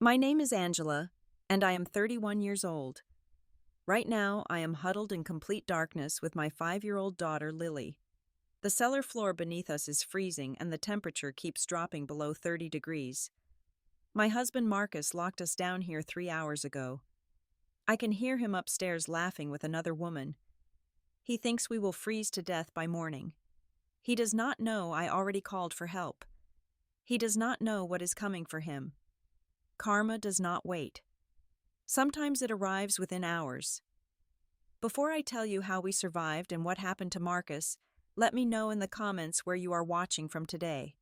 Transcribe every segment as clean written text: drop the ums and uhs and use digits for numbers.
My name is Angela, and I am 31 years old. Right now, I am huddled in complete darkness with my 5-year-old daughter, Lily. The cellar floor beneath us is freezing, and the temperature keeps dropping below 30 degrees. My husband Marcus locked us down here 3 hours ago. I can hear him upstairs laughing with another woman. He thinks we will freeze to death by morning. He does not know I already called for help. He does not know what is coming for him. Karma does not wait. Sometimes it arrives within hours. Before I tell you how we survived and what happened to Marcus, let me know in the comments where you are watching from today.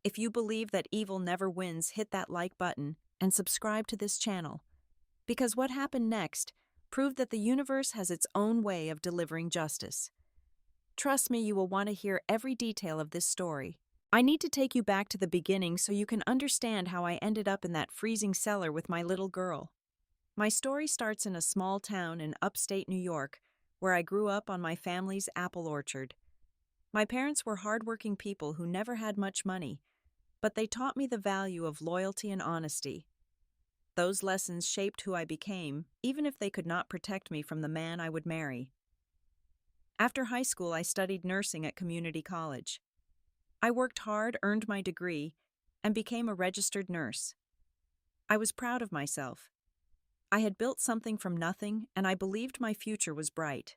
If you believe that evil never wins, hit that like button and subscribe to this channel, because what happened next proved that the universe has its own way of delivering justice. Trust me, you will want to hear every detail of this story. I need to take you back to the beginning so you can understand how I ended up in that freezing cellar with my little girl. My story starts in a small town in upstate New York, where I grew up on my family's apple orchard. My parents were hardworking people who never had much money, but they taught me the value of loyalty and honesty. Those lessons shaped who I became, even if they could not protect me from the man I would marry. After high school, I studied nursing at community college. I worked hard, earned my degree, and became a registered nurse. I was proud of myself. I had built something from nothing, and I believed my future was bright.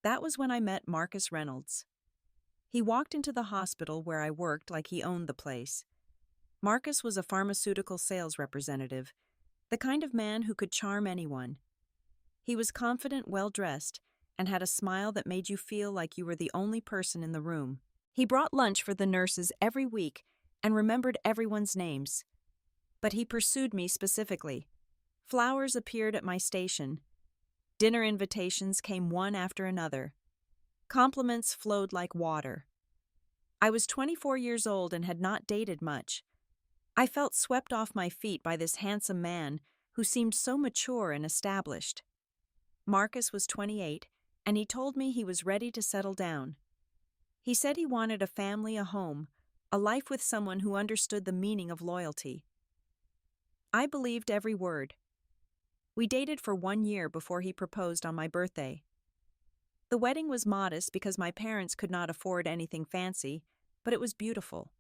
That was when I met Marcus Reynolds. He walked into the hospital where I worked like he owned the place. Marcus was a pharmaceutical sales representative, the kind of man who could charm anyone. He was confident, well-dressed, and had a smile that made you feel like you were the only person in the room. He brought lunch for the nurses every week and remembered everyone's names. But he pursued me specifically. Flowers appeared at my station. Dinner invitations came one after another. Compliments flowed like water. I was 24 years old and had not dated much. I felt swept off my feet by this handsome man who seemed so mature and established. Marcus was 28, and he told me he was ready to settle down. He said he wanted a family, a home, a life with someone who understood the meaning of loyalty. I believed every word. We dated for 1 year before he proposed on my birthday. The wedding was modest because my parents could not afford anything fancy, but it was beautiful.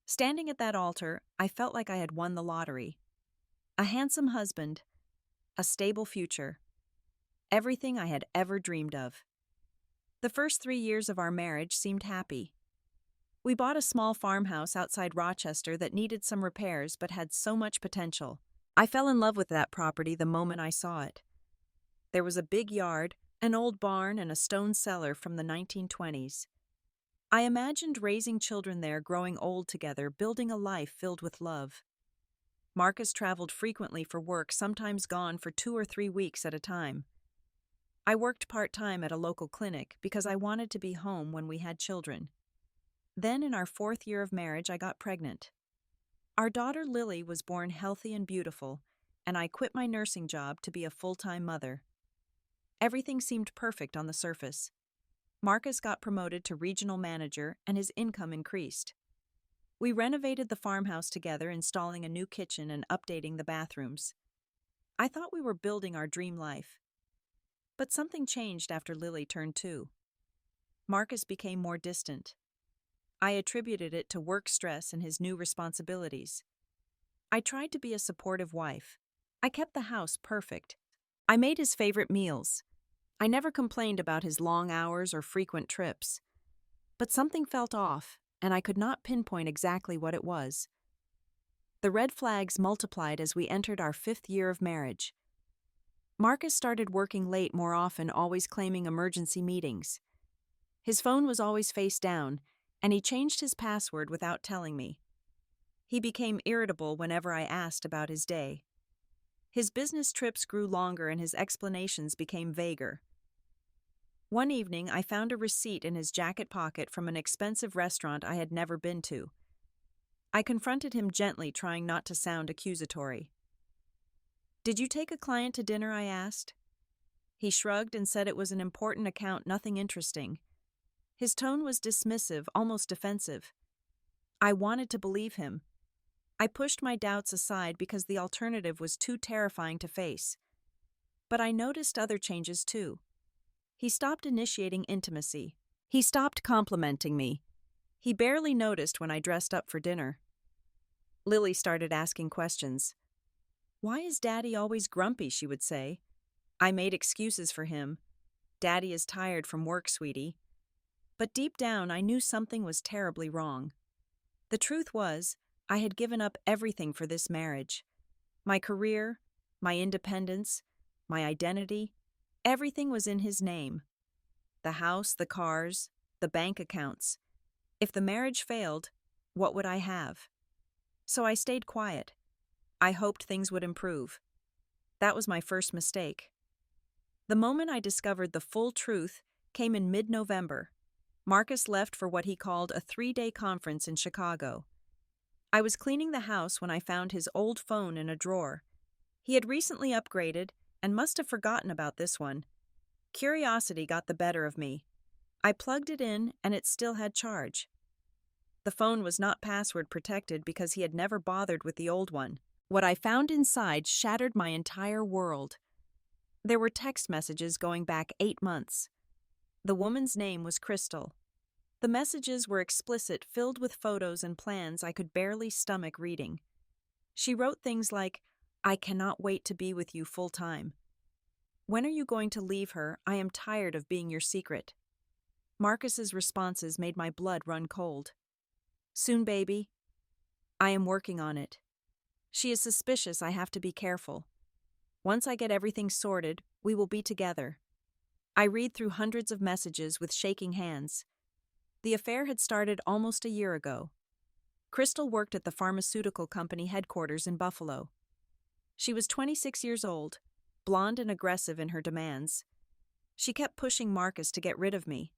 Standing at that altar, I felt like I had won the lottery. A handsome husband, a stable future, everything I had ever dreamed of. The first 3 years of our marriage seemed happy. We bought a small farmhouse outside Rochester that needed some repairs but had so much potential. I fell in love with that property the moment I saw it. There was a big yard, an old barn, and a stone cellar from the 1920s. I imagined raising children there, growing old together, building a life filled with love. Marcus traveled frequently for work, sometimes gone for 2 or 3 weeks at a time. I worked part-time at a local clinic because I wanted to be home when we had children. Then, in our 4th year of marriage, I got pregnant. Our daughter Lily was born healthy and beautiful, and I quit my nursing job to be a full-time mother. Everything seemed perfect on the surface. Marcus got promoted to regional manager, and his income increased. We renovated the farmhouse together, installing a new kitchen and updating the bathrooms. I thought we were building our dream life. But something changed after Lily turned 2. Marcus became more distant. I attributed it to work stress and his new responsibilities. I tried to be a supportive wife. I kept the house perfect. I made his favorite meals. I never complained about his long hours or frequent trips. But something felt off, and I could not pinpoint exactly what it was. The red flags multiplied as we entered our 5th year of marriage. Marcus started working late more often, always claiming emergency meetings. His phone was always face down, and he changed his password without telling me. He became irritable whenever I asked about his day. His business trips grew longer and his explanations became vaguer. One evening, I found a receipt in his jacket pocket from an expensive restaurant I had never been to. I confronted him gently, trying not to sound accusatory. "Did you take a client to dinner?" I asked. He shrugged and said it was an important account, nothing interesting. His tone was dismissive, almost defensive. I wanted to believe him. I pushed my doubts aside because the alternative was too terrifying to face. But I noticed other changes too. He stopped initiating intimacy. He stopped complimenting me. He barely noticed when I dressed up for dinner. Lily started asking questions. "Why is Daddy always grumpy?" she would say. I made excuses for him. "Daddy is tired from work, sweetie." But deep down, I knew something was terribly wrong. The truth was, I had given up everything for this marriage. My career, my independence, my identity, everything was in his name. The house, the cars, the bank accounts. If the marriage failed, what would I have? So I stayed quiet. I hoped things would improve. That was my first mistake. The moment I discovered the full truth came in mid-November. Marcus left for what he called a 3-day conference in Chicago. I was cleaning the house when I found his old phone in a drawer. He had recently upgraded and must have forgotten about this one. Curiosity got the better of me. I plugged it in and it still had charge. The phone was not password protected because he had never bothered with the old one. What I found inside shattered my entire world. There were text messages going back 8 months. The woman's name was Crystal. The messages were explicit, filled with photos and plans I could barely stomach reading. She wrote things like, "I cannot wait to be with you full time. When are you going to leave her? I am tired of being your secret." Marcus's responses made my blood run cold. "Soon, baby. I am working on it. She is suspicious. I have to be careful. Once I get everything sorted, we will be together." I read through hundreds of messages with shaking hands. The affair had started almost a year ago. Crystal worked at the pharmaceutical company headquarters in Buffalo. She was 26 years old, blonde and aggressive in her demands. She kept pushing Marcus to get rid of me.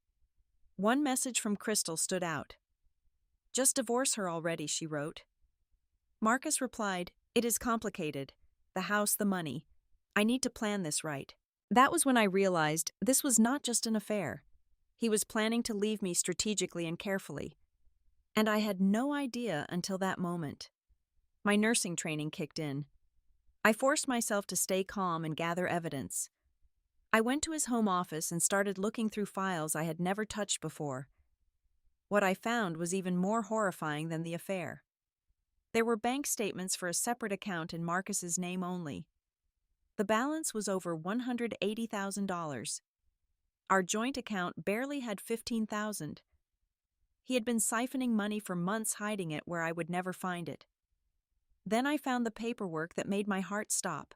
One message from Crystal stood out. "Just divorce her already," she wrote. Marcus replied, "It is complicated. The house, the money. I need to plan this right." That was when I realized this was not just an affair. He was planning to leave me strategically and carefully. And I had no idea until that moment. My nursing training kicked in. I forced myself to stay calm and gather evidence. I went to his home office and started looking through files I had never touched before. What I found was even more horrifying than the affair. There were bank statements for a separate account in Marcus's name only. The balance was over $180,000. Our joint account barely had $15,000. He had been siphoning money for months, hiding it where I would never find it. Then I found the paperwork that made my heart stop.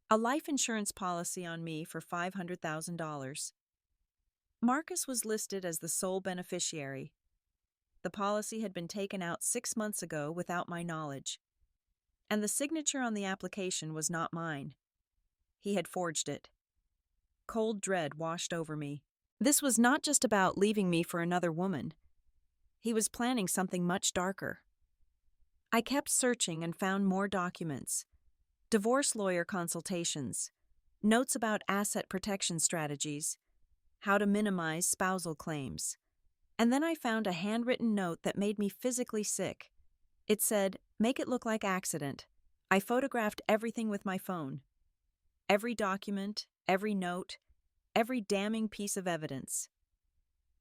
A life insurance policy on me for $500,000. Marcus was listed as the sole beneficiary. The policy had been taken out 6 months ago without my knowledge. And the signature on the application was not mine. He had forged it. Cold dread washed over me. This was not just about leaving me for another woman. He was planning something much darker. I kept searching and found more documents. Divorce lawyer consultations, notes about asset protection strategies, how to minimize spousal claims. And then I found a handwritten note that made me physically sick. It said, "Make it look like accident." I photographed everything with my phone. Every document, every note, every damning piece of evidence.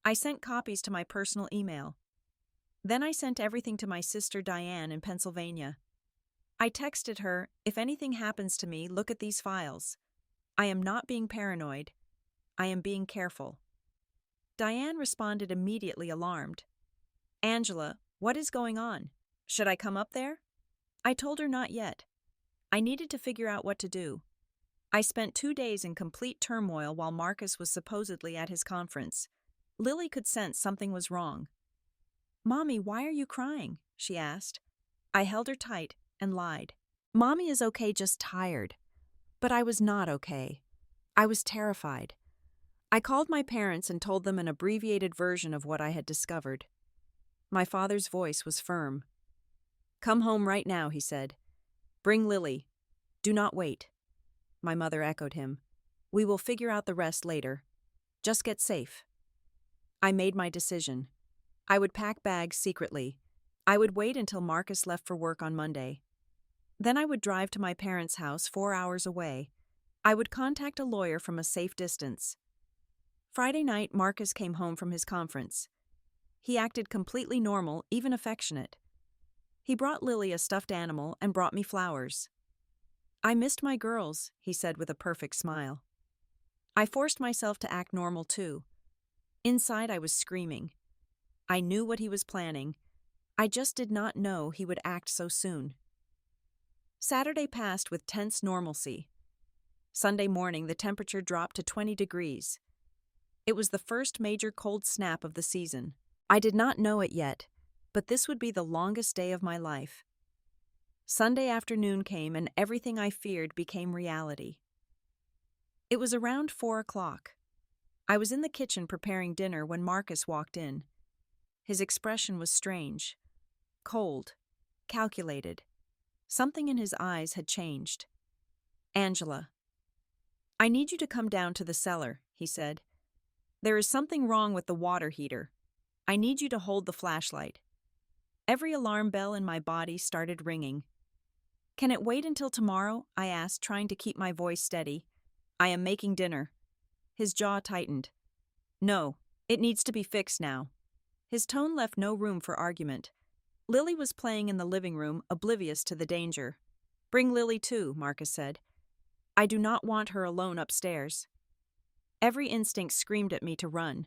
I sent copies to my personal email. Then I sent everything to my sister Diane in Pennsylvania. I texted her, "If anything happens to me, look at these files. I am not being paranoid. I am being careful." Diane responded immediately, alarmed. "Angela, what is going on? Should I come up there?" I told her not yet. I needed to figure out what to do. I spent 2 days in complete turmoil while Marcus was supposedly at his conference. Lily could sense something was wrong. "Mommy, why are you crying?" she asked. I held her tight and lied. "Mommy is okay, just tired." But I was not okay. I was terrified. I called my parents and told them an abbreviated version of what I had discovered. My father's voice was firm. "Come home right now," he said. "Bring Lily. Do not wait." My mother echoed him. "We will figure out the rest later. Just get safe." I made my decision. I would pack bags secretly. I would wait until Marcus left for work on Monday. Then I would drive to my parents' house 4 hours away. I would contact a lawyer from a safe distance. Friday night, Marcus came home from his conference. He acted completely normal, even affectionate. He brought Lily a stuffed animal and brought me flowers. "I missed my girls," he said with a perfect smile. I forced myself to act normal too. Inside, I was screaming. I knew what he was planning. I just did not know he would act so soon. Saturday passed with tense normalcy. Sunday morning, the temperature dropped to 20 degrees. It was the first major cold snap of the season. I did not know it yet, but this would be the longest day of my life. Sunday afternoon came and everything I feared became reality. It was around 4 o'clock. I was in the kitchen preparing dinner when Marcus walked in. His expression was strange, cold, calculated. Something in his eyes had changed. "Angela, I need you to come down to the cellar," he said. "There is something wrong with the water heater. I need you to hold the flashlight." Every alarm bell in my body started ringing. "Can it wait until tomorrow?" I asked, trying to keep my voice steady. "I am making dinner." His jaw tightened. "No, it needs to be fixed now." His tone left no room for argument. Lily was playing in the living room, oblivious to the danger. "Bring Lily too," Marcus said. "I do not want her alone upstairs." Every instinct screamed at me to run,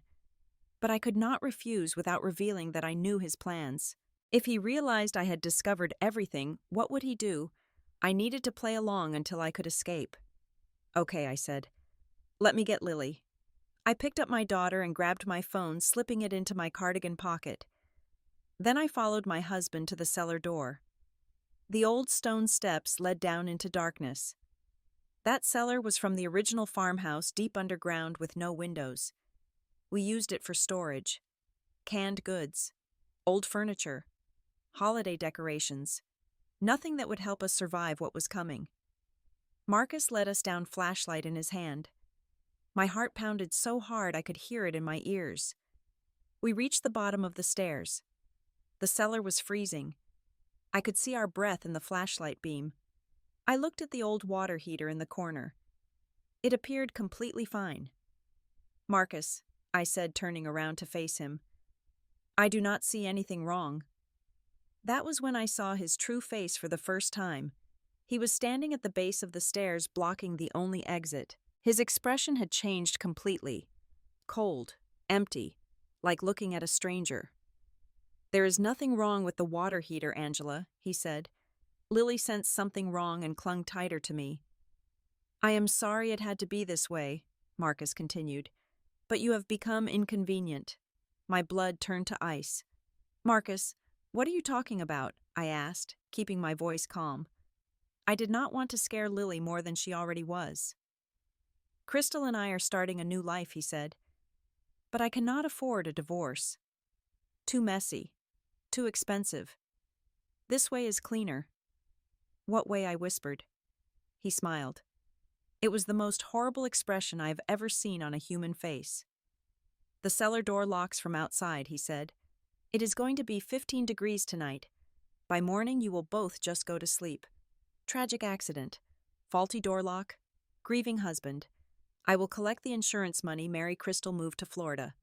but I could not refuse without revealing that I knew his plans. If he realized I had discovered everything, what would he do? I needed to play along until I could escape. "Okay," I said. "Let me get Lily." I picked up my daughter and grabbed my phone, slipping it into my cardigan pocket. Then I followed my husband to the cellar door. The old stone steps led down into darkness. That cellar was from the original farmhouse deep underground with no windows. We used it for storage. Canned goods, old furniture, holiday decorations. Nothing that would help us survive what was coming. Marcus led us down, flashlight in his hand. My heart pounded so hard I could hear it in my ears. We reached the bottom of the stairs. The cellar was freezing. I could see our breath in the flashlight beam. I looked at the old water heater in the corner. It appeared completely fine. "Marcus," I said, turning around to face him, "I do not see anything wrong." That was when I saw his true face for the first time. He was standing at the base of the stairs, blocking the only exit. His expression had changed completely. Cold, empty, like looking at a stranger. "There is nothing wrong with the water heater, Angela," he said. Lily sensed something wrong and clung tighter to me. "I am sorry it had to be this way," Marcus continued, "but you have become inconvenient." My blood turned to ice. "Marcus, what are you talking about?" I asked, keeping my voice calm. I did not want to scare Lily more than she already was. "Crystal and I are starting a new life," he said. "But I cannot afford a divorce. Too messy. Too expensive. This way is cleaner." "What way?" I whispered. He smiled. It was the most horrible expression I have ever seen on a human face. "The cellar door locks from outside," he said. "It is going to be 15 degrees tonight. By morning you will both just go to sleep. Tragic accident. Faulty door lock. Grieving husband. I will collect the insurance money, marry Crystal, move to Florida.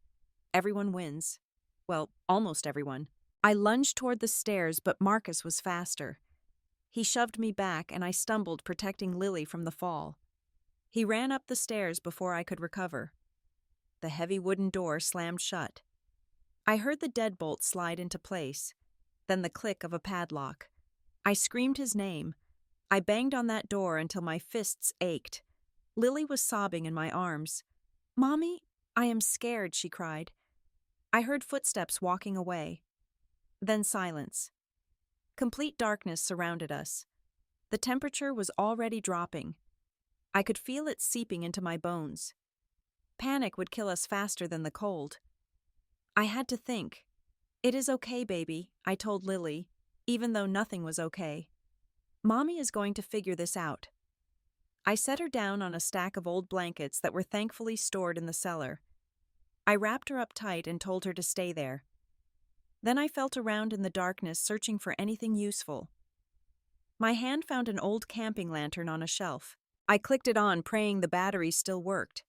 Everyone wins. Well, almost everyone." I lunged toward the stairs, but Marcus was faster. He shoved me back, and I stumbled, protecting Lily from the fall. He ran up the stairs before I could recover. The heavy wooden door slammed shut. I heard the deadbolt slide into place, then the click of a padlock. I screamed his name. I banged on that door until my fists ached. Lily was sobbing in my arms. "Mommy, I am scared," she cried. I heard footsteps walking away. Then silence. Complete darkness surrounded us. The temperature was already dropping. I could feel it seeping into my bones. Panic would kill us faster than the cold. I had to think. "It is okay, baby," I told Lily, even though nothing was okay. "Mommy is going to figure this out." I set her down on a stack of old blankets that were thankfully stored in the cellar. I wrapped her up tight and told her to stay there. Then I felt around in the darkness, searching for anything useful. My hand found an old camping lantern on a shelf. I clicked it on, praying the batteries still worked.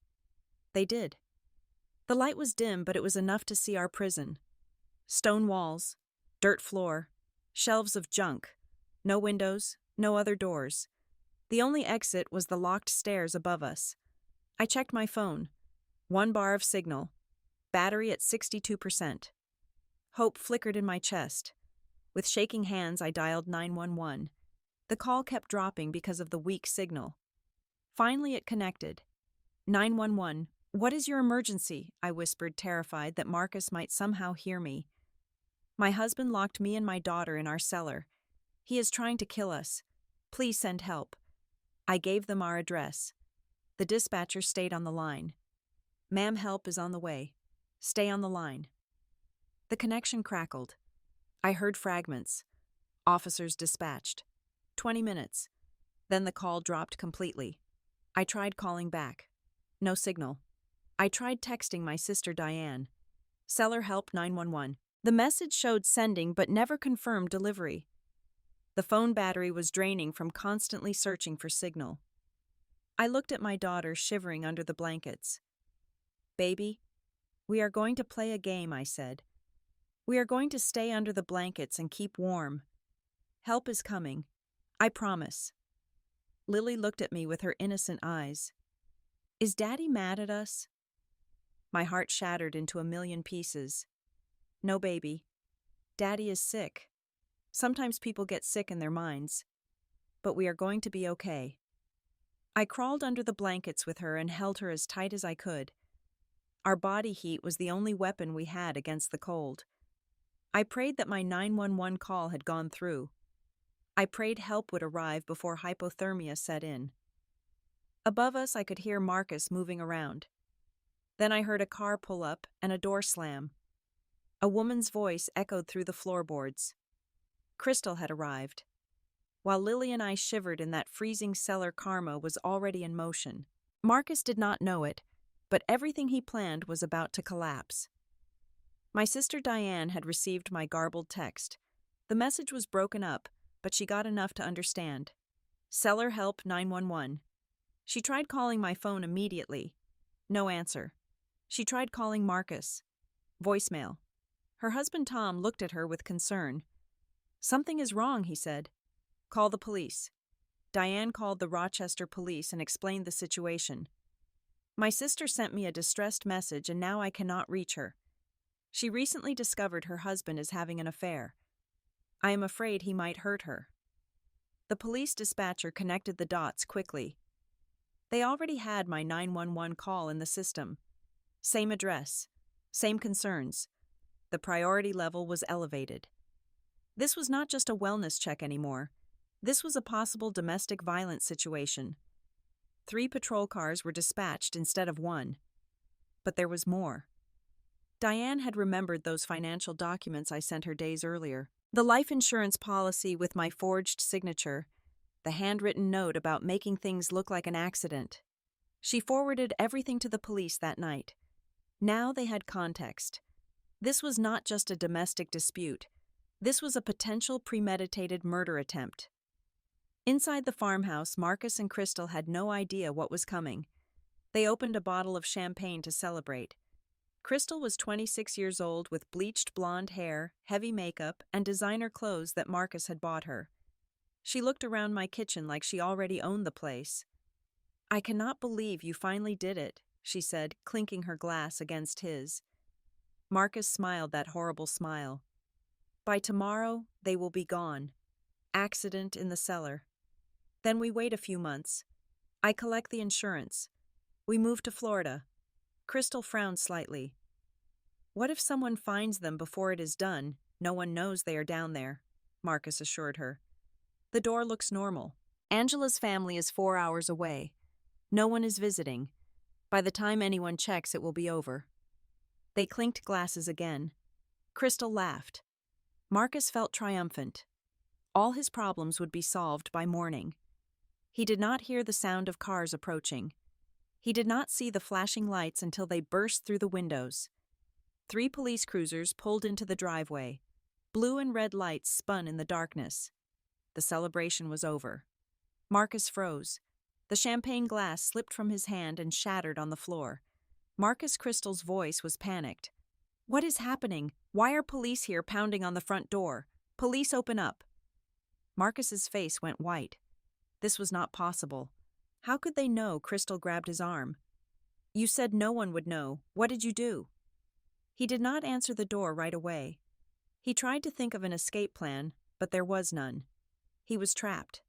They did. The light was dim, but it was enough to see our prison. Stone walls, dirt floor, shelves of junk, no windows, no other doors. The only exit was the locked stairs above us. I checked my phone. 1 bar of signal. Battery at 62%. Hope flickered in my chest. With shaking hands, I dialed 911. The call kept dropping because of the weak signal. Finally, it connected. 911, what is your emergency? I whispered, terrified that Marcus might somehow hear me. My husband locked me and my daughter in our cellar. He is trying to kill us. Please send help. I gave them our address. The dispatcher stayed on the line. Ma'am, help is on the way. Stay on the line. The connection crackled. I heard fragments. Officers dispatched. 20 minutes. Then the call dropped completely. I tried calling back. No signal. I tried texting my sister Diane. Cellar, help, 911. The message showed sending but never confirmed delivery. The phone battery was draining from constantly searching for signal. I looked at my daughter shivering under the blankets. Baby, we are going to play a game, I said. We are going to stay under the blankets and keep warm. Help is coming. I promise. Lily looked at me with her innocent eyes. Is Daddy mad at us? My heart shattered into a million pieces. No, baby. Daddy is sick. Sometimes people get sick in their minds. But we are going to be okay. I crawled under the blankets with her and held her as tight as I could. Our body heat was the only weapon we had against the cold. I prayed that my 911 call had gone through. I prayed help would arrive before hypothermia set in. Above us, I could hear Marcus moving around. Then I heard a car pull up and a door slam. A woman's voice echoed through the floorboards. Crystal had arrived. While Lily and I shivered in that freezing cellar, karma was already in motion. Marcus did not know it, but everything he planned was about to collapse. My sister Diane had received my garbled text. The message was broken up, but she got enough to understand. Cellar, help, 911. She tried calling my phone immediately. No answer. She tried calling Marcus. Voicemail. Her husband Tom looked at her with concern. Something is wrong, he said. Call the police. Diane called the Rochester police and explained the situation. My sister sent me a distressed message and now I cannot reach her. She recently discovered her husband is having an affair. I am afraid he might hurt her. The police dispatcher connected the dots quickly. They already had my 911 call in the system. Same address, same concerns. The priority level was elevated. This was not just a wellness check anymore. This was a possible domestic violence situation. 3 patrol cars were dispatched instead of 1. But there was more. Diane had remembered those financial documents I sent her days earlier. The life insurance policy with my forged signature, the handwritten note about making things look like an accident. She forwarded everything to the police that night. Now they had context. This was not just a domestic dispute. This was a potential premeditated murder attempt. Inside the farmhouse, Marcus and Crystal had no idea what was coming. They opened a bottle of champagne to celebrate. Crystal was 26 years old with bleached blonde hair, heavy makeup, and designer clothes that Marcus had bought her. She looked around my kitchen like she already owned the place. I cannot believe you finally did it, she said, clinking her glass against his. Marcus smiled that horrible smile. By tomorrow, they will be gone. Accident in the cellar. Then we wait a few months. I collect the insurance. We move to Florida. Crystal frowned slightly. What if someone finds them before it is done? No one knows they are down there, Marcus assured her. The door looks normal. Angela's family is 4 hours away. No one is visiting. By the time anyone checks, it will be over. They clinked glasses again. Crystal laughed. Marcus felt triumphant. All his problems would be solved by morning. He did not hear the sound of cars approaching. He did not see the flashing lights until they burst through the windows. 3 police cruisers pulled into the driveway. Blue and red lights spun in the darkness. The celebration was over. Marcus froze. The champagne glass slipped from his hand and shattered on the floor. Marcus Crystal's voice was panicked. "What is happening? Why are police here pounding on the front door? Police, open up." Marcus's face went white. This was not possible. How could they know? Crystal grabbed his arm. "You said no one would know. What did you do?" He did not answer the door right away. He tried to think of an escape plan, but there was none. He was trapped.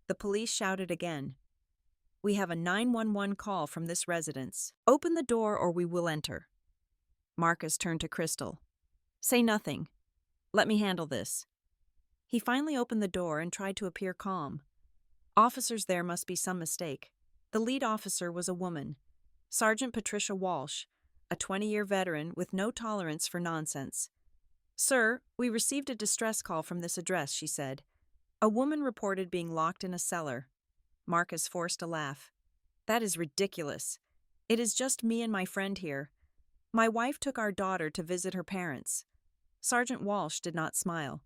The police shouted again. "We have a 911 call from this residence. Open the door or we will enter." Marcus turned to Crystal. "Say nothing. Let me handle this." He finally opened the door and tried to appear calm. Officers, there must be some mistake. The lead officer was a woman, Sergeant Patricia Walsh, a 20-year veteran with no tolerance for nonsense. "Sir, we received a distress call from this address," she said. "A woman reported being locked in a cellar." Marcus forced a laugh. "That is ridiculous. It is just me and my friend here. My wife took our daughter to visit her parents." Sergeant Walsh did not smile.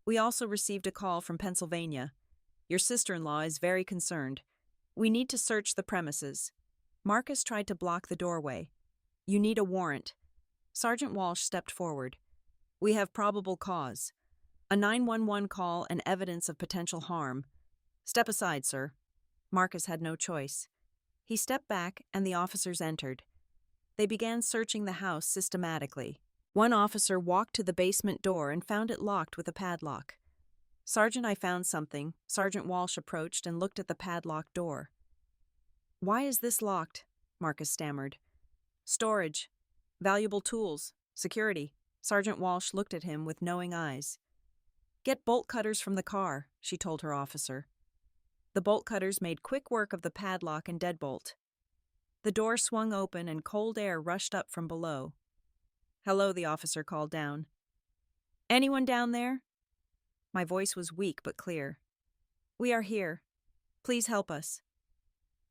"We also received a call from Pennsylvania. Your sister-in-law is very concerned. We need to search the premises." Marcus tried to block the doorway. "You need a warrant." Sergeant Walsh stepped forward. "We have probable cause. A 911 call and evidence of potential harm. Step aside, sir." Marcus had no choice. He stepped back and the officers entered. They began searching the house systematically. One officer walked to the basement door and found it locked with a padlock. "Sergeant, I found something." Sergeant Walsh approached and looked at the padlocked door. "Why is this locked?" Marcus stammered. "Storage. Valuable tools. Security." Sergeant Walsh looked at him with knowing eyes. "Get bolt cutters from the car," she told her officer. The bolt cutters made quick work of the padlock and deadbolt. The door swung open and cold air rushed up from below. "Hello," the officer called down. "Anyone down there?" My voice was weak but clear. "We are here. Please help us."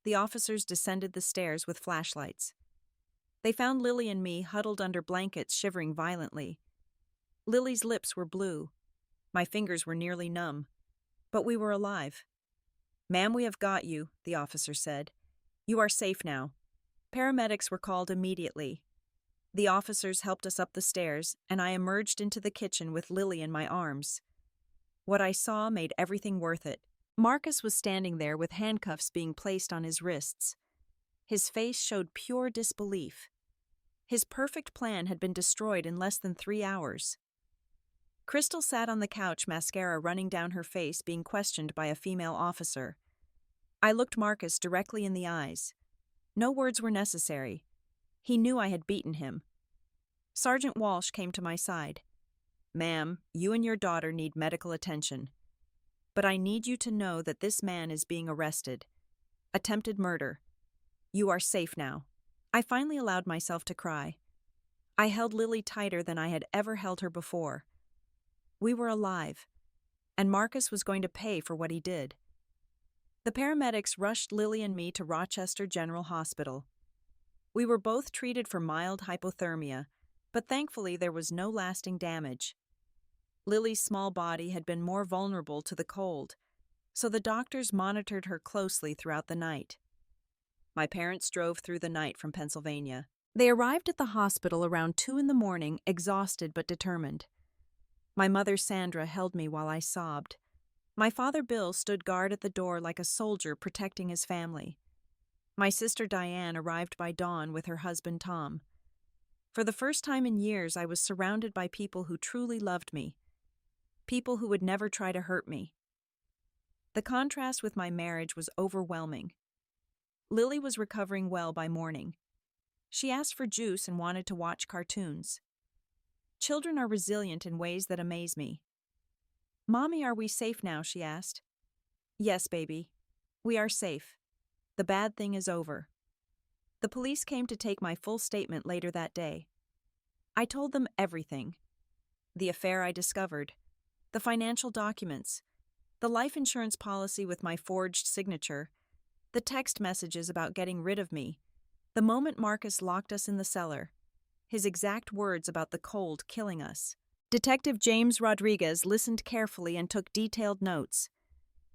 The officers descended the stairs with flashlights. They found Lily and me huddled under blankets, shivering violently. Lily's lips were blue. My fingers were nearly numb. But we were alive. "Ma'am, we have got you," the officer said. "You are safe now." Paramedics were called immediately. The officers helped us up the stairs, and I emerged into the kitchen with Lily in my arms. What I saw made everything worth it. Marcus was standing there with handcuffs being placed on his wrists. His face showed pure disbelief. His perfect plan had been destroyed in less than 3 hours. Crystal sat on the couch, mascara running down her face, being questioned by a female officer. I looked Marcus directly in the eyes. No words were necessary. He knew I had beaten him. Sergeant Walsh came to my side. "Ma'am, you and your daughter need medical attention. But I need you to know that this man is being arrested. Attempted murder. You are safe now." I finally allowed myself to cry. I held Lily tighter than I had ever held her before. We were alive, and Marcus was going to pay for what he did. The paramedics rushed Lily and me to Rochester General Hospital. We were both treated for mild hypothermia, but thankfully there was no lasting damage. Lily's small body had been more vulnerable to the cold, so the doctors monitored her closely throughout the night. My parents drove through the night from Pennsylvania. They arrived at the hospital around 2 a.m, exhausted but determined. My mother Sandra held me while I sobbed. My father Bill stood guard at the door like a soldier protecting his family. My sister Diane arrived by dawn with her husband Tom. For the first time in years, I was surrounded by people who truly loved me. People who would never try to hurt me. The contrast with my marriage was overwhelming. Lily was recovering well by morning. She asked for juice and wanted to watch cartoons. Children are resilient in ways that amaze me. "Mommy, are we safe now?" she asked. "Yes, baby. We are safe. The bad thing is over." The police came to take my full statement later that day. I told them everything. The affair I discovered, the financial documents, the life insurance policy with my forged signature, the text messages about getting rid of me, the moment Marcus locked us in the cellar. his exact words about the cold killing us. Detective James Rodriguez listened carefully and took detailed notes.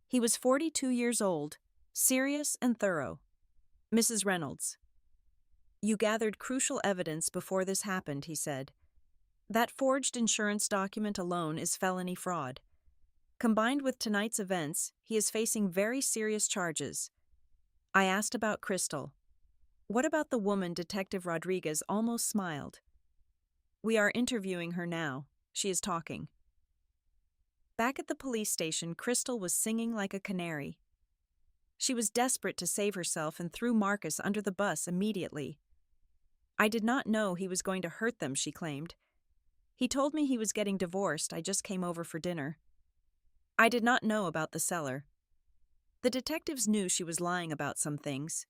He was 42 years old, serious and thorough. Mrs. Reynolds. You gathered crucial evidence before this happened, he said. That forged insurance document alone is felony fraud. Combined with tonight's events, he is facing very serious charges. I asked about Crystal. What about the woman? Detective Rodriguez almost smiled. We are interviewing her now. She is talking. Back at the police station, Crystal was singing like a canary. She was desperate to save herself and threw Marcus under the bus immediately. I did not know he was going to hurt them, she claimed. He told me he was getting divorced. I just came over for dinner. I did not know about the cellar. The detectives knew she was lying about some things.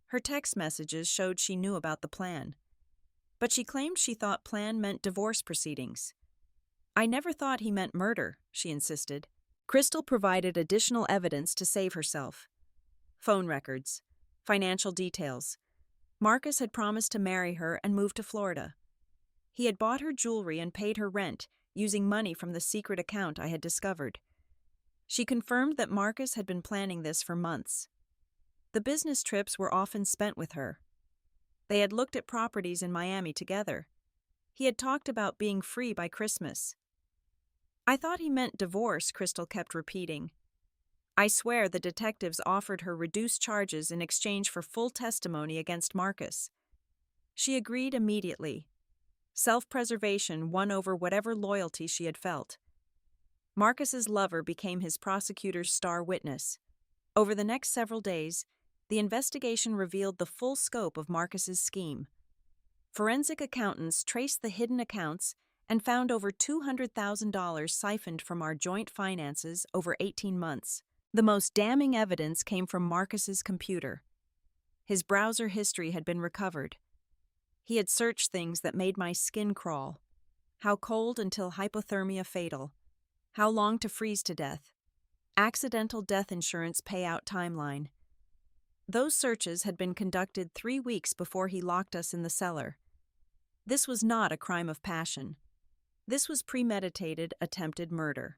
Her text messages showed she knew about the plan. But she claimed she thought plan meant divorce proceedings. I never thought he meant murder, she insisted. Crystal provided additional evidence to save herself. Phone records, financial details. Marcus had promised to marry her and move to Florida. He had bought her jewelry and paid her rent using money from the secret account I had discovered. She confirmed that Marcus had been planning this for months. The business trips were often spent with her. They had looked at properties in Miami together. He had talked about being free by Christmas. I thought he meant divorce, Crystal kept repeating. I swear the detectives offered her reduced charges in exchange for full testimony against Marcus. She agreed immediately. Self-preservation won over whatever loyalty she had felt. Marcus's lover became his prosecutor's star witness. Over the next several days, the investigation revealed the full scope of Marcus's scheme. Forensic accountants traced the hidden accounts and found over $200,000 siphoned from our joint finances over 18 months. The most damning evidence came from Marcus's computer. His browser history had been recovered. He had searched things that made my skin crawl. How cold until hypothermia fatal. How long to freeze to death. Accidental death insurance payout timeline. Those searches had been conducted 3 weeks before he locked us in the cellar. This was not a crime of passion. This was premeditated, attempted murder.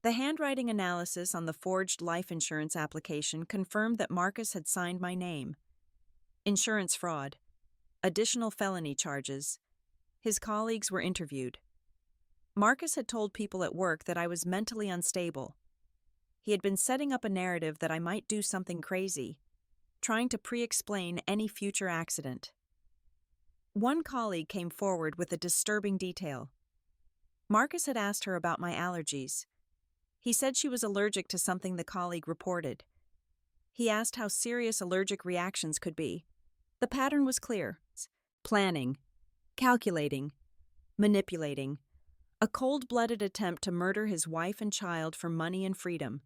The handwriting analysis on the forged life insurance application confirmed that Marcus had signed my name. Insurance fraud. Additional felony charges. His colleagues were interviewed. Marcus had told people at work that I was mentally unstable. He had been setting up a narrative that I might do something crazy, trying to pre-explain any future accident. One colleague came forward with a disturbing detail. Marcus had asked her about my allergies. He said she was allergic to something the colleague reported. He asked how serious allergic reactions could be. The pattern was clear. Planning, calculating, manipulating. A cold-blooded attempt to murder his wife and child for money and freedom.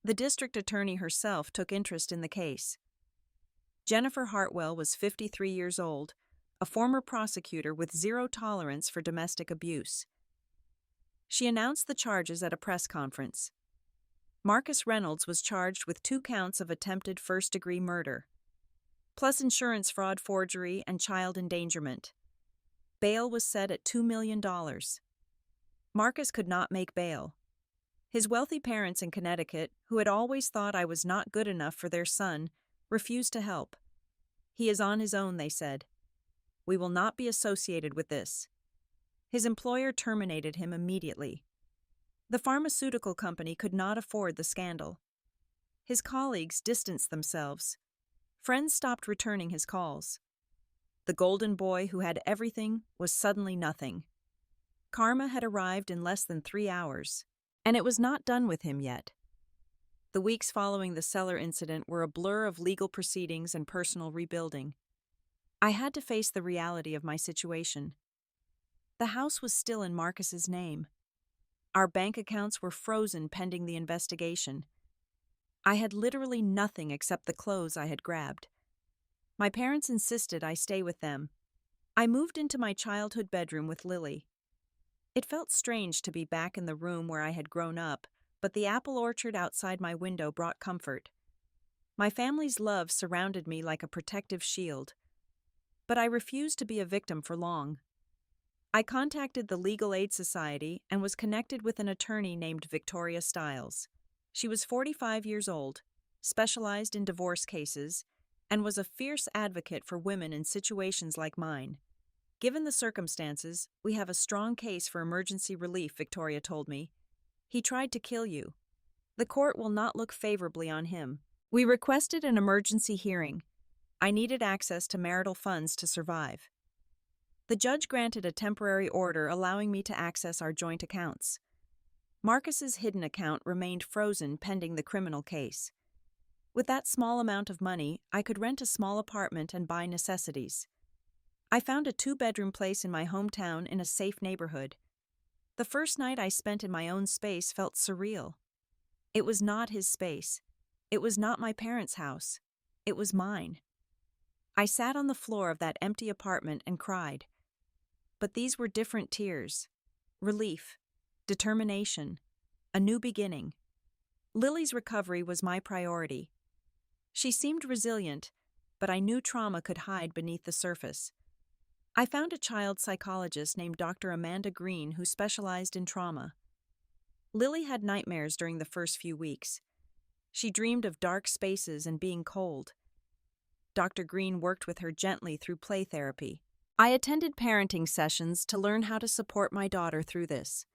The district attorney herself took interest in the case. Jennifer Hartwell was 53 years old, a former prosecutor with zero tolerance for domestic abuse. She announced the charges at a press conference. Marcus Reynolds was charged with 2 counts of attempted first-degree murder, plus insurance fraud, forgery, and child endangerment. Bail was set at $2 million. Marcus could not make bail. His wealthy parents in Connecticut, who had always thought I was not good enough for their son, refused to help. He is on his own, they said. We will not be associated with this. His employer terminated him immediately. The pharmaceutical company could not afford the scandal. His colleagues distanced themselves. Friends stopped returning his calls. The golden boy who had everything was suddenly nothing. Karma had arrived in less than 3 hours, and it was not done with him yet. The weeks following the Cellar incident were a blur of legal proceedings and personal rebuilding. I had to face the reality of my situation. The house was still in Marcus's name. Our bank accounts were frozen pending the investigation. I had literally nothing except the clothes I had grabbed. My parents insisted I stay with them. I moved into my childhood bedroom with Lily. It felt strange to be back in the room where I had grown up, but the apple orchard outside my window brought comfort. My family's love surrounded me like a protective shield. but I refused to be a victim for long. I contacted the Legal Aid Society and was connected with an attorney named Victoria Stiles. She was 45 years old, specialized in divorce cases, and was a fierce advocate for women in situations like mine. Given the circumstances, we have a strong case for emergency relief, Victoria told me. He tried to kill you. The court will not look favorably on him. We requested an emergency hearing. I needed access to marital funds to survive. The judge granted a temporary order allowing me to access our joint accounts. Marcus's hidden account remained frozen pending the criminal case. With that small amount of money, I could rent a small apartment and buy necessities. I found a 2-bedroom place in my hometown in a safe neighborhood. The first night I spent in my own space felt surreal. It was not his space. It was not my parents' house. It was mine. I sat on the floor of that empty apartment and cried. But these were different tears. Relief, determination, a new beginning. Lily's recovery was my priority. She seemed resilient, but I knew trauma could hide beneath the surface. I found a child psychologist named Dr. Amanda Green who specialized in trauma. Lily had nightmares during the first few weeks. She dreamed of dark spaces and being cold. Dr. Green worked with her gently through play therapy. I attended parenting sessions to learn how to support my daughter through this.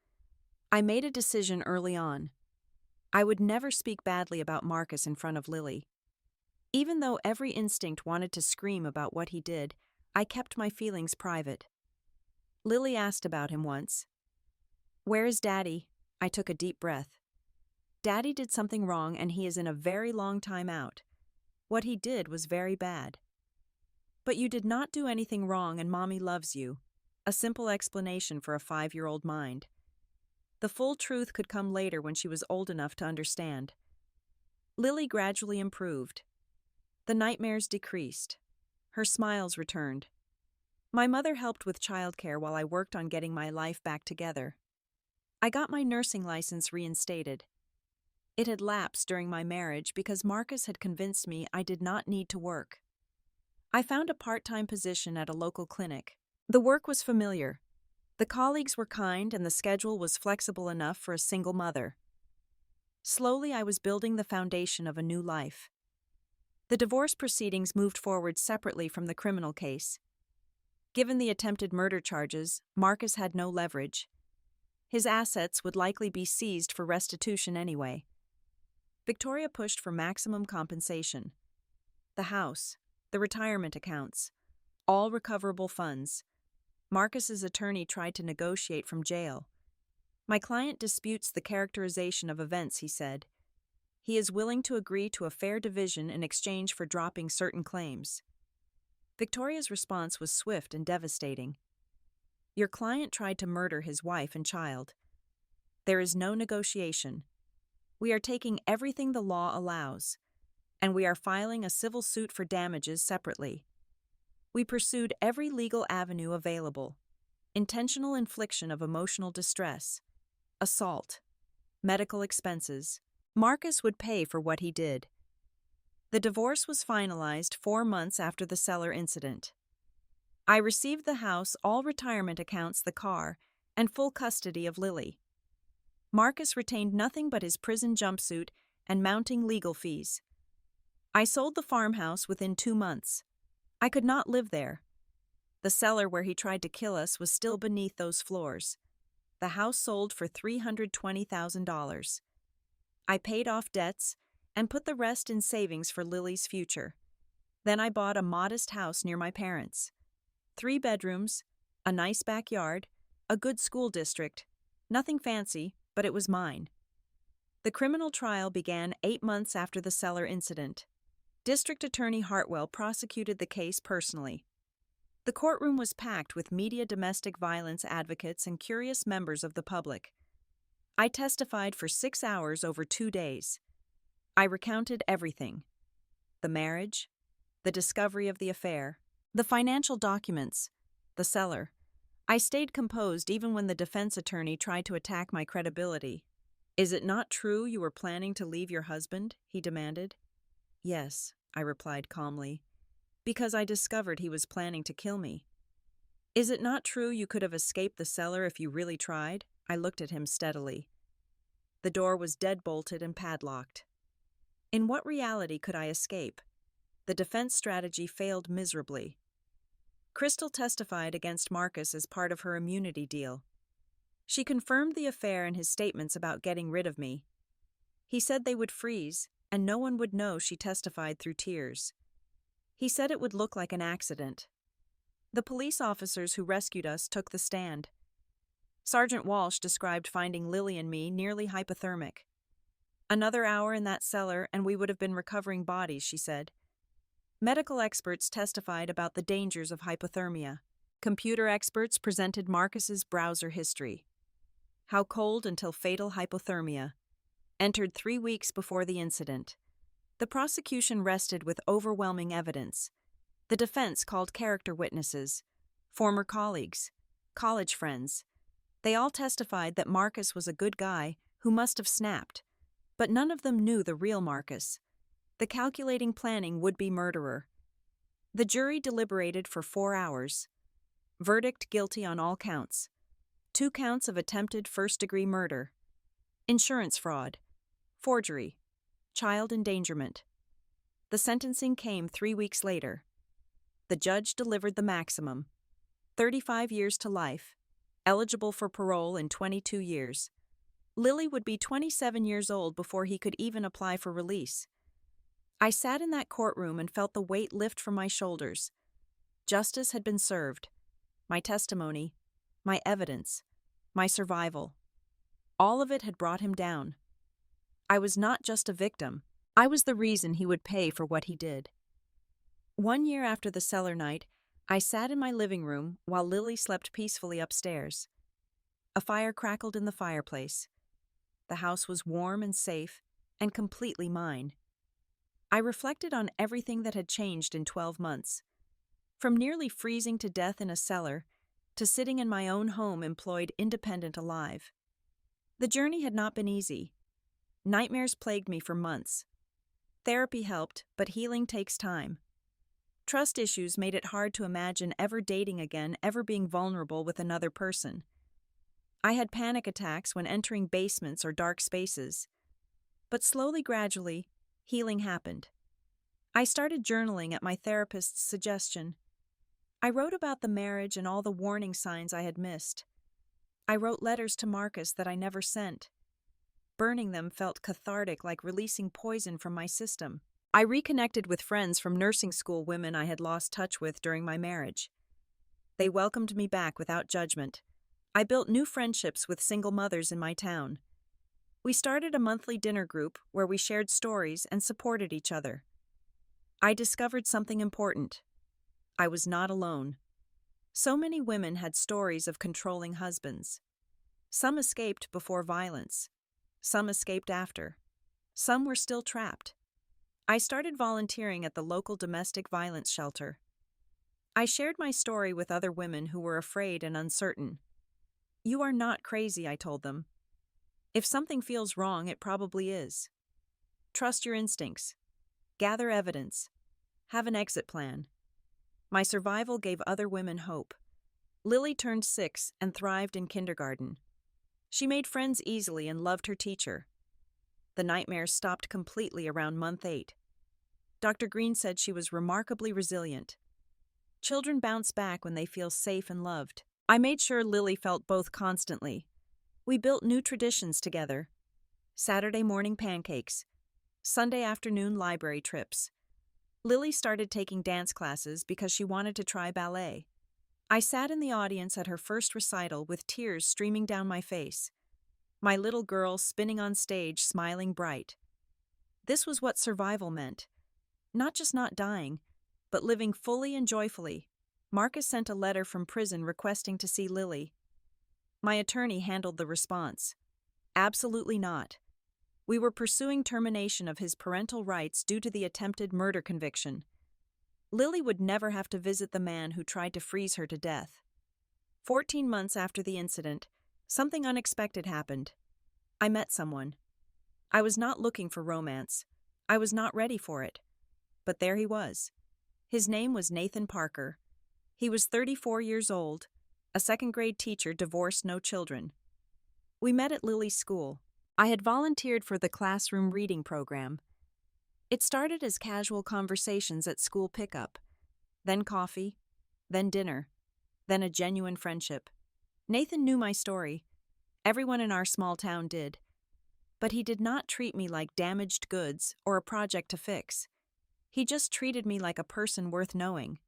I made a decision early on. I would never speak badly about Marcus in front of Lily. Even though every instinct wanted to scream about what he did, I kept my feelings private. Lily asked about him once. "Where is Daddy?" I took a deep breath. Daddy did something wrong and he is in a very long time out. What he did was very bad. But you did not do anything wrong and Mommy loves you. A simple explanation for a 5-year-old mind. The full truth could come later when she was old enough to understand. Lily gradually improved. The nightmares decreased. Her smiles returned. My mother helped with childcare while I worked on getting my life back together. I got my nursing license reinstated. It had lapsed during my marriage because Marcus had convinced me I did not need to work. I found a part-time position at a local clinic. The work was familiar. The colleagues were kind and the schedule was flexible enough for a single mother. Slowly, I was building the foundation of a new life. The divorce proceedings moved forward separately from the criminal case. Given the attempted murder charges, Marcus had no leverage. His assets would likely be seized for restitution anyway. Victoria pushed for maximum compensation. The house, the retirement accounts, all recoverable funds. Marcus's attorney tried to negotiate from jail. My client disputes the characterization of events, he said. He is willing to agree to a fair division in exchange for dropping certain claims. Victoria's response was swift and devastating. Your client tried to murder his wife and child. There is no negotiation. We are taking everything the law allows, and we are filing a civil suit for damages separately. We pursued every legal avenue available. Intentional infliction of emotional distress, assault, medical expenses. Marcus would pay for what he did. The divorce was finalized 4 months after the Cellar incident. I received the house, all retirement accounts, the car, and full custody of Lily. Marcus retained nothing but his prison jumpsuit and mounting legal fees. I sold the farmhouse within 2 months. I could not live there. The cellar where he tried to kill us was still beneath those floors. The house sold for $320,000. I paid off debts and put the rest in savings for Lily's future. Then I bought a modest house near my parents. 3 bedrooms, a nice backyard, a good school district. Nothing fancy, but it was mine. The criminal trial began 8 months after the Cellar incident. District Attorney Hartwell prosecuted the case personally. The courtroom was packed with media domestic violence advocates and curious members of the public. I testified for 6 hours over 2 days. I recounted everything. The marriage, the discovery of the affair, the financial documents, the cellar. I stayed composed even when the defense attorney tried to attack my credibility. Is it not true you were planning to leave your husband? He demanded. Yes, I replied calmly. Because I discovered he was planning to kill me. Is it not true you could have escaped the cellar if you really tried? I looked at him steadily. The door was dead-bolted and padlocked. In what reality could I escape? The defense strategy failed miserably. Crystal testified against Marcus as part of her immunity deal. She confirmed the affair in his statements about getting rid of me. He said they would freeze, and no one would know she testified through tears. He said it would look like an accident. The police officers who rescued us took the stand. Sergeant Walsh described finding Lily and me nearly hypothermic. Another hour in that cellar and we would have been recovering bodies, she said. Medical experts testified about the dangers of hypothermia. Computer experts presented Marcus's browser history. How cold until fatal hypothermia. Entered 3 weeks before the incident. The prosecution rested with overwhelming evidence. The defense called character witnesses, former colleagues, college friends. They all testified that Marcus was a good guy who must have snapped, but none of them knew the real Marcus, the calculating, planning would-be murderer. The jury deliberated for 4 hours. Verdict guilty on all counts. 2 counts of attempted first-degree murder, insurance fraud, forgery, child endangerment. The sentencing came 3 weeks later. The judge delivered the maximum, 35 years to life, eligible for parole in 22 years. Lily would be 27 years old before he could even apply for release. I sat in that courtroom and felt the weight lift from my shoulders. Justice had been served. My testimony, my evidence, my survival. All of it had brought him down. I was not just a victim. I was the reason he would pay for what he did. 1 year after the cellar night, I sat in my living room while Lily slept peacefully upstairs. A fire crackled in the fireplace. The house was warm and safe and completely mine. I reflected on everything that had changed in 12 months. From nearly freezing to death in a cellar to sitting in my own home employed independent alive. The journey had not been easy. Nightmares plagued me for months. Therapy helped, but healing takes time. Trust issues made it hard to imagine ever dating again, ever being vulnerable with another person. I had panic attacks when entering basements or dark spaces. But slowly, gradually, healing happened. I started journaling at my therapist's suggestion. I wrote about the marriage and all the warning signs I had missed. I wrote letters to Marcus that I never sent. Burning them felt cathartic, like releasing poison from my system. I reconnected with friends from nursing school, women I had lost touch with during my marriage. They welcomed me back without judgment. I built new friendships with single mothers in my town. We started a monthly dinner group where we shared stories and supported each other. I discovered something important. I was not alone. So many women had stories of controlling husbands. Some escaped before violence. Some escaped after. Some were still trapped. I started volunteering at the local domestic violence shelter. I shared my story with other women who were afraid and uncertain. You are not crazy, I told them. If something feels wrong, it probably is. Trust your instincts. Gather evidence. Have an exit plan. My survival gave other women hope. Lily turned 6 and thrived in kindergarten. She made friends easily and loved her teacher. The nightmares stopped completely around month 8. Dr. Green said she was remarkably resilient. Children bounce back when they feel safe and loved. I made sure Lily felt both constantly. We built new traditions together. Saturday morning pancakes. Sunday afternoon library trips. Lily started taking dance classes because she wanted to try ballet. I sat in the audience at her first recital with tears streaming down my face. My little girl spinning on stage, smiling bright. This was what survival meant. Not just not dying, but living fully and joyfully. Marcus sent a letter from prison requesting to see Lily. My attorney handled the response. Absolutely not. We were pursuing termination of his parental rights due to the attempted murder conviction. Lily would never have to visit the man who tried to freeze her to death. 14 months after the incident, something unexpected happened. I met someone. I was not looking for romance. I was not ready for it. But there he was. His name was Nathan Parker. He was 34 years old, a second-grade teacher, divorced, no children. We met at Lily's school. I had volunteered for the classroom reading program. It started as casual conversations at school pickup, then coffee, then dinner, then a genuine friendship. Nathan knew my story. Everyone in our small town did. But he did not treat me like damaged goods or a project to fix. He just treated me like a person worth knowing.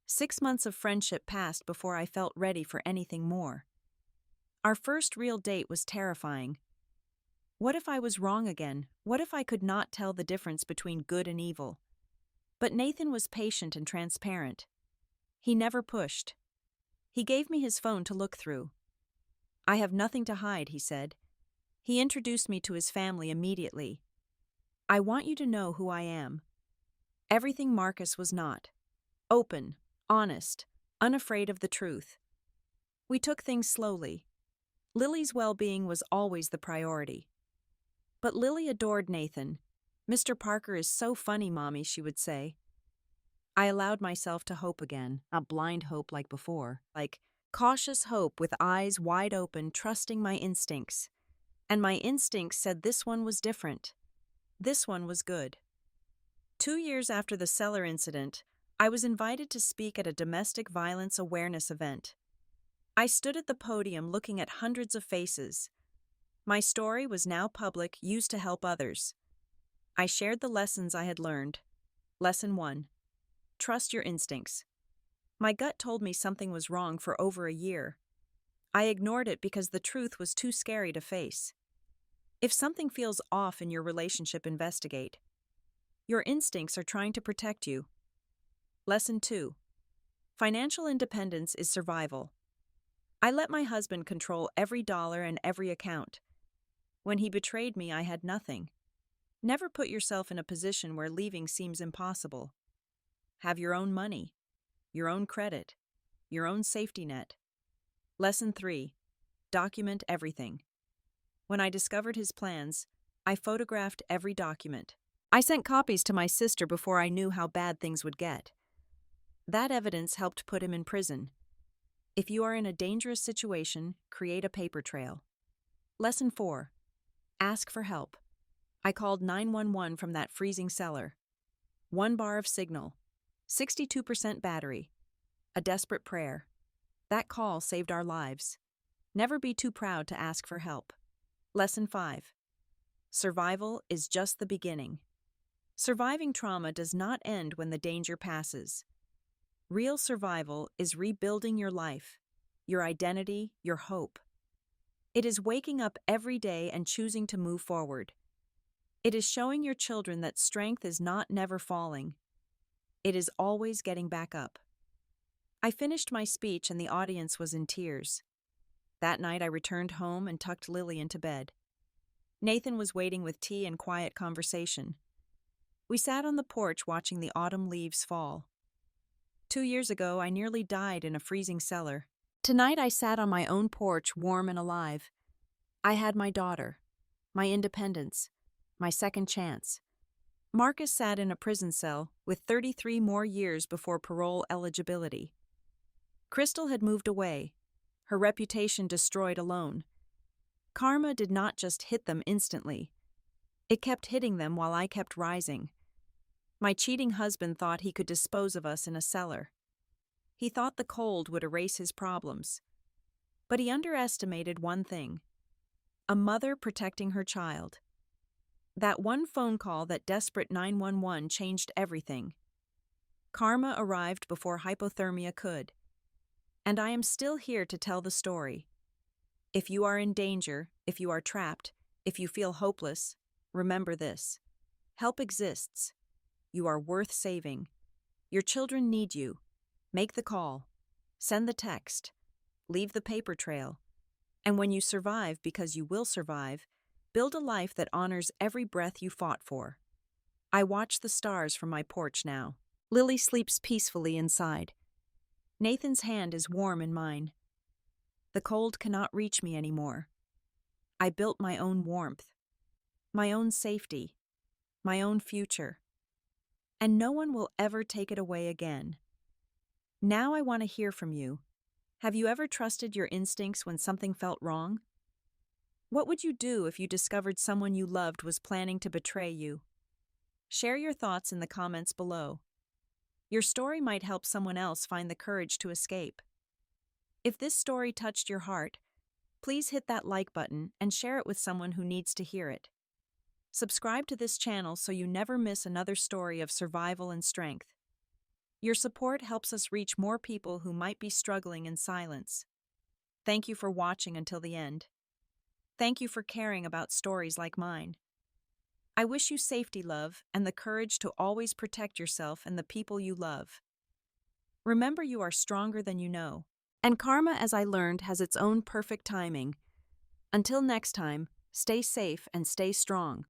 6 months of friendship passed before I felt ready for anything more. Our first real date was terrifying. What if I was wrong again? What if I could not tell the difference between good and evil? But Nathan was patient and transparent. He never pushed. He gave me his phone to look through. "I have nothing to hide," he said. He introduced me to his family immediately. "I want you to know who I am." Everything Marcus was not. Open, honest, unafraid of the truth. We took things slowly. Lily's well-being was always the priority. But Lily adored Nathan. "Mr. Parker is so funny, Mommy," she would say. I allowed myself to hope again, not blind hope like before, like cautious hope with eyes wide open, trusting my instincts. And my instincts said this one was different. This one was good. 2 years after the Cellar incident, I was invited to speak at a domestic violence awareness event. I stood at the podium looking at hundreds of faces. My story was now public, used to help others. I shared the lessons I had learned. Lesson 1. Trust your instincts. My gut told me something was wrong for over a year. I ignored it because the truth was too scary to face. If something feels off in your relationship, investigate. Your instincts are trying to protect you. Lesson 2. Financial independence is survival. I let my husband control every dollar and every account. When he betrayed me, I had nothing. Never put yourself in a position where leaving seems impossible. Have your own money, your own credit, your own safety net. Lesson 3. Document everything. When I discovered his plans, I photographed every document. I sent copies to my sister before I knew how bad things would get. That evidence helped put him in prison. If you are in a dangerous situation, create a paper trail. Lesson 4. Ask for help. I called 911 from that freezing cellar. 1 bar of signal, 62% battery, a desperate prayer. That call saved our lives. Never be too proud to ask for help. Lesson 5. Survival is just the beginning. Surviving trauma does not end when the danger passes. Real survival is rebuilding your life, your identity, your hope. It is waking up every day and choosing to move forward. It is showing your children that strength is not never falling. It is always getting back up. I finished my speech and the audience was in tears. That night I returned home and tucked Lily into bed. Nathan was waiting with tea and quiet conversation. We sat on the porch watching the autumn leaves fall. 2 years ago, I nearly died in a freezing cellar. Tonight I sat on my own porch, warm and alive. I had my daughter, my independence, my second chance. Marcus sat in a prison cell with 33 more years before parole eligibility. Crystal had moved away, her reputation destroyed alone. Karma did not just hit them instantly. It kept hitting them while I kept rising. My cheating husband thought he could dispose of us in a cellar. He thought the cold would erase his problems. But he underestimated one thing: a mother protecting her child. That one phone call, that desperate 911, changed everything. Karma arrived before hypothermia could. And I am still here to tell the story. If you are in danger, if you are trapped, if you feel hopeless, remember this: help exists. You are worth saving. Your children need you. Make the call. Send the text. Leave the paper trail. And when you survive, because you will survive, build a life that honors every breath you fought for. I watch the stars from my porch now. Lily sleeps peacefully inside. Nathan's hand is warm in mine. The cold cannot reach me anymore. I built my own warmth, my own safety, my own future. and no one will ever take it away again. Now I want to hear from you. Have you ever trusted your instincts when something felt wrong? What would you do if you discovered someone you loved was planning to betray you? Share your thoughts in the comments below. Your story might help someone else find the courage to escape. If this story touched your heart, please hit that like button and share it with someone who needs to hear it. Subscribe to this channel so you never miss another story of survival and strength. Your support helps us reach more people who might be struggling in silence. Thank you for watching until the end. Thank you for caring about stories like mine. I wish you safety, love, and the courage to always protect yourself and the people you love. Remember, you are stronger than you know. And karma, as I learned, has its own perfect timing. Until next time, stay safe and stay strong.